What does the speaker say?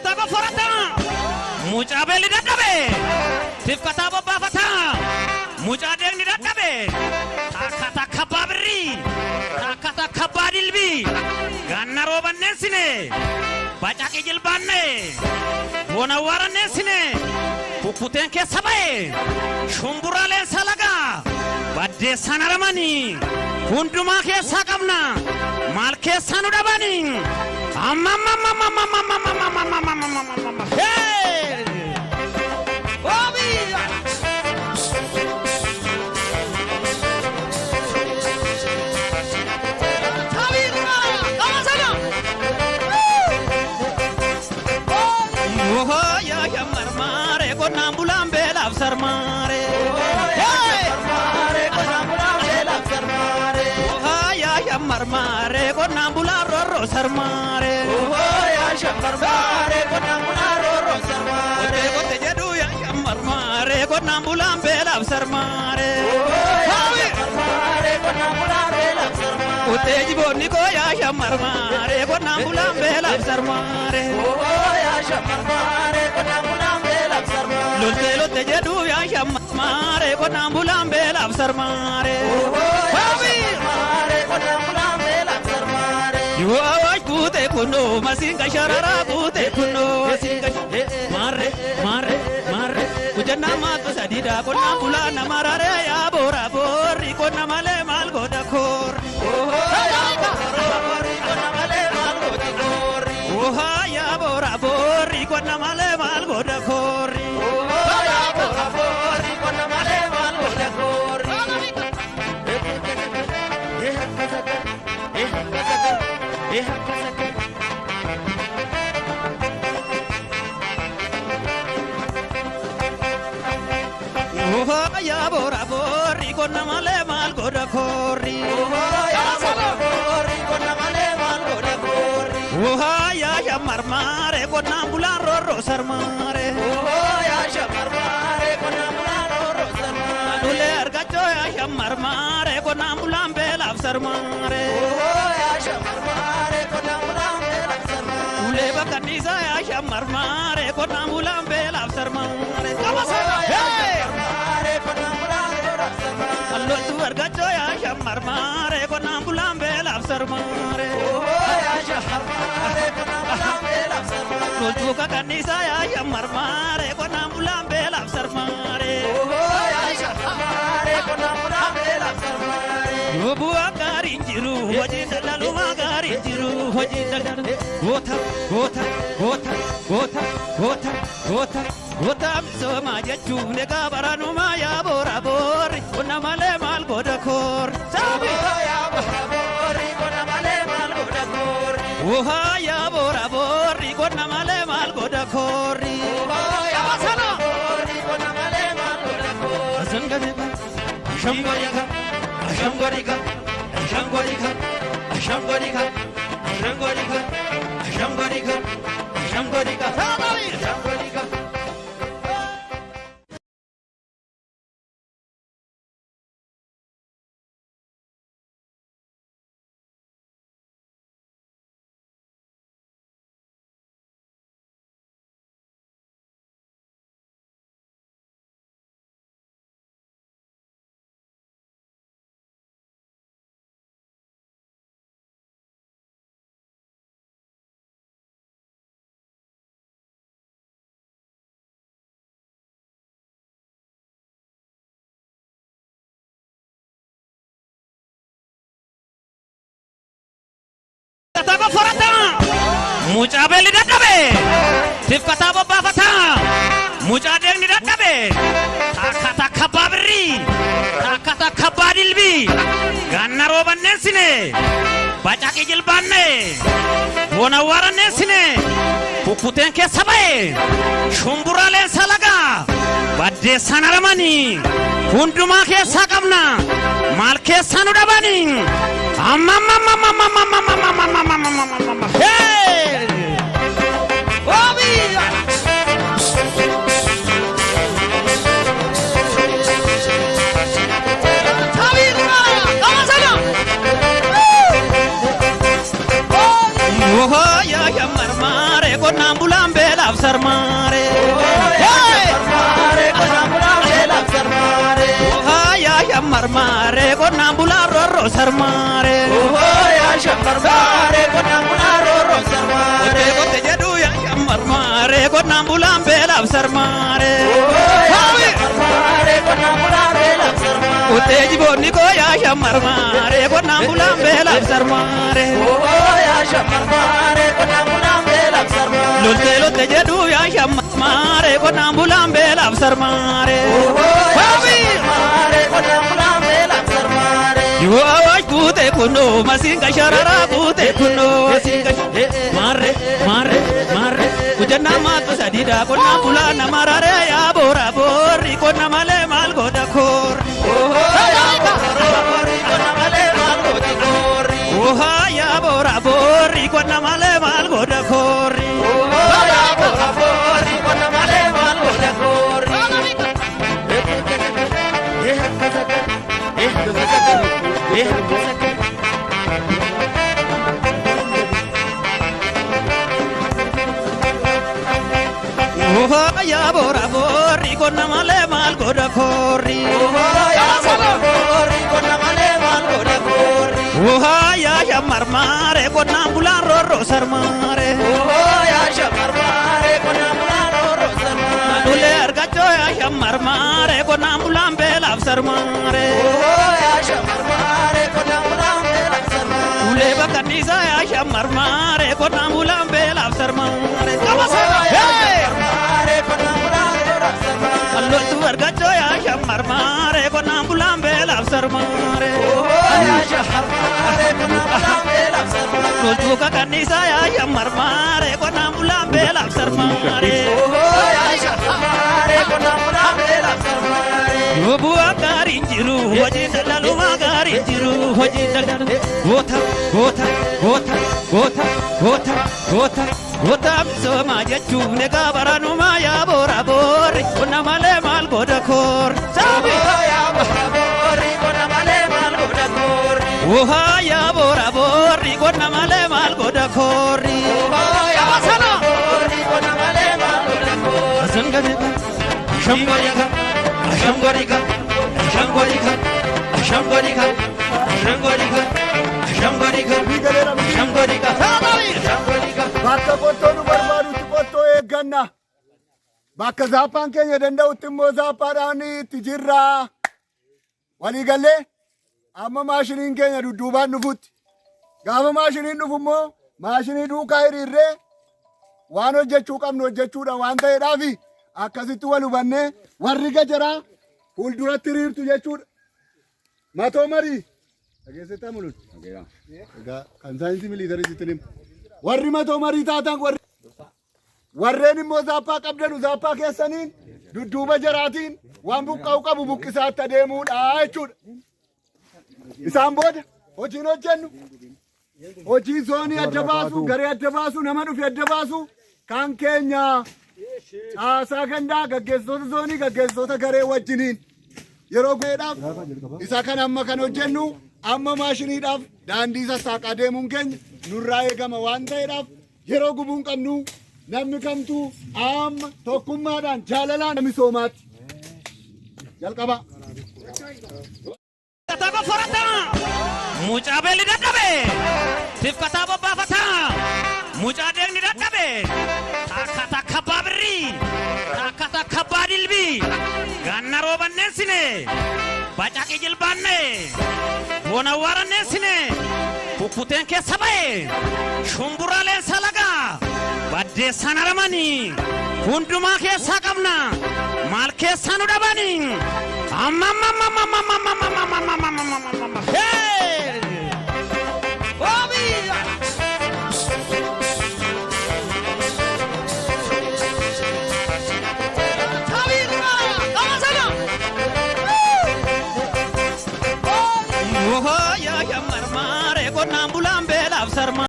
katago forata mucha belli daddabe tif katabo bafata mucha degni daddabe takata kababri takata kabadilbi ganna robannesine bacaki jilbanne bona waranesine kukuten ke sabaye shumburale salaga badde sanaramani hunduma ke sakabna mal ke sanudabani amma hey Bobby Konambulambe lafsar mare mare konambulambe lafsar mare ya shamar mare konambula roro sar mare ya shamar mare konambula roro sar mare kote jedu ya shamar mare konambulambe lafsar mare mare konambula lafsar mare kote jiboni ko ya shamar mare konambulambe lafsar mare ya shamar mare konambulambe Lotte lotte jedu ya shamare konambulambe lafsar mare mare konambulambe lafsar mare yo awaj kute kuno masinga sharara kute kuno masinga mare mare mare kujanna matu sadida konambulana marare ya bora bori konamale mal goda kor konamale mal goda kor ya bora bori konamale mal goda kor ya bora bori konamale mal goda kori ya bora bori konamale mal goda kori ya shamar mare konambulan roro sar mare ya shamar mare konambulan roro sar mare dule argacho ya shamar mare konambulan belaf sar mare ya shamar mare konambulan belaf sar mare dule bakanisa ya shamar mare konambulan belaf sar mare Allo tu argacho ya shamar mare konambulan belaf sar mare ya shamar mare konambulan belaf sar mare Allo tu kakanisa ya shamar mare konambulan belaf sar mare ya shamar mare konambulan belaf sar mare yo buwa garinjiru hoji dalalu ma garinjiru hoji dalalu gota gota gota gota gota gota gota soma jechu ne kabaranu ma ya bora bori konamale mal goda kor sabi ya bora bori konamale mal goda kor ya bora bori konamale mal goda kori ya basana bori konamale mal goda kor sangane shambariga shambariga shambariga shambariga shambariga shambariga shambariga shambariga katago forata mucha belli daddabe tif katabo bafata mucha degni daddabe takata kababri takata kabadilbi ganna robannesine bacaki jilbanne bona waranesine kukuten ke sabaye shumburale salaga badde sanaramani hunduma ke sakabna mal ke sanudabani amma hey Bobby ya shamar mare konambulambe beelaaf sarmaare. Yaa shammarmaare qonnaan bulaan roorroo sarmaare. Yaa shammarmaare qonnaan bulaan roorroo sarmaare. Qote jedhu yaa shammarmaare qonnaan bulaan beelaaf sarmaare. Shammarmaare qonnaan bulaan beelaaf sarmaare. Qote jiboonni koo yaa shammarmaare qonnaan bulaan beelaaf sarmaare. Yaa shammarmaare qonnaan bulaan beelaaf sarmaare. Lotte jedhu yaa shammarmaare qonnaan bulaan beelaaf sarmaare. Yoo awwaaj guute kunoo masiinqa shararaa guute kunoo maarre maarre maarre hojjannaa maatu sadiidha qonnaan bulaa nama raree yaa boora boorri qonna malee maal godha koorri. Ohaa yaa boora boorri qonna malee maal godha koorri. Ya bora borri konna male mal goda korri. Ya bora borri konna male mal goda korri. Ya shamar mare konna bulan roro sarmare. Ya shamar mare konna bulan roro sarmare. Dule argacho ya shamar mare konna bulan belaf sarmare. Ya shamar mare konna bulan belaf sarmare. Dule bakanisa ya shamar mare konna bulan belaf sarmare. Allo tu argacho ya shamar mare konna bulan belaf sarmare. Ya shamar mare konna bulan belaf sarmare. Allo tu kanisa ya shamar mare konna bulan belaf sarmare. Ya shamar mare konna bulan belaf sarmare. Yo buat karinjiru hoji dalalu magarinjiru hoji dalalu. Gota gota gota gota gota gota. Gota soma jechuun egaa baranuma yaa boora boorri qonna malee maal godha koorri. Saabi yaa boora boorri qonna malee maal godha koorri. Ohaa yaa boora boorri qonna malee maal godha koorri. Ohaa yaa boora boorri qonna malee maal godha koorri. Asangariga ashangariga ashangariga ashangariga ashangariga ashangariga ashangariga ashangariga ashangariga. Bakka qottoon barbaadutti qottoo eegganna. Bakka zaappaan keenya danda'utti immoo zaappaadhaan itti jirra. Walii gallee amma maashiniin keenya dudduubaan dhufutti. Gaafa maashiniin dhufu immoo maashinii duukaa hiriirree waan hojjechuu qabnu hojjechuudha waan ta'eedhaafi akkasitti wal hubannee warri gajaraa fuulduratti hiriirtu jechuudha. Matoo marii. Dhageessittaa mul'atu. Egaa kan saayinsii miliitariitti himu. Warri matoo marii taatan warreen immoo zaappaa qabdanu zaappaa keessaniin dudduuba jaraatiin waan buqqa'u qabu buqqisaatti adeemuudha jechuudha. Isaan booda hojiin hojjennu hojii zoonii adda baasu garee adda baasu nama dhufe adda baasu kan keenya caasaa gandaa gaggeessitoota zoonii gaggeessitoota garee wajjiniin yeroo guyeedhaaf isa kan amma kan hojjennu amma maashiniidhaaf daandii sassaaqaa deemuun keenya nurraa eegama waan ta'eedhaaf yeroo gubuun qabnu namni kamtuu amma tokkummaadhaan jaalalaan misoomaatti jalqaba. Kataaba forataa mucaa beelli dadhabe siif kataaba baafataa mucaa deegni dadhabe takka baabirrii takka baadilbii ganna roobanneessine bacaqii jilbaanne boona waaranneessine kukkuteen keessa ba'e shumburaaleen salagaa baddeessaan aramanii hundumaa keessaa qabna maal keessaa nu dhabanii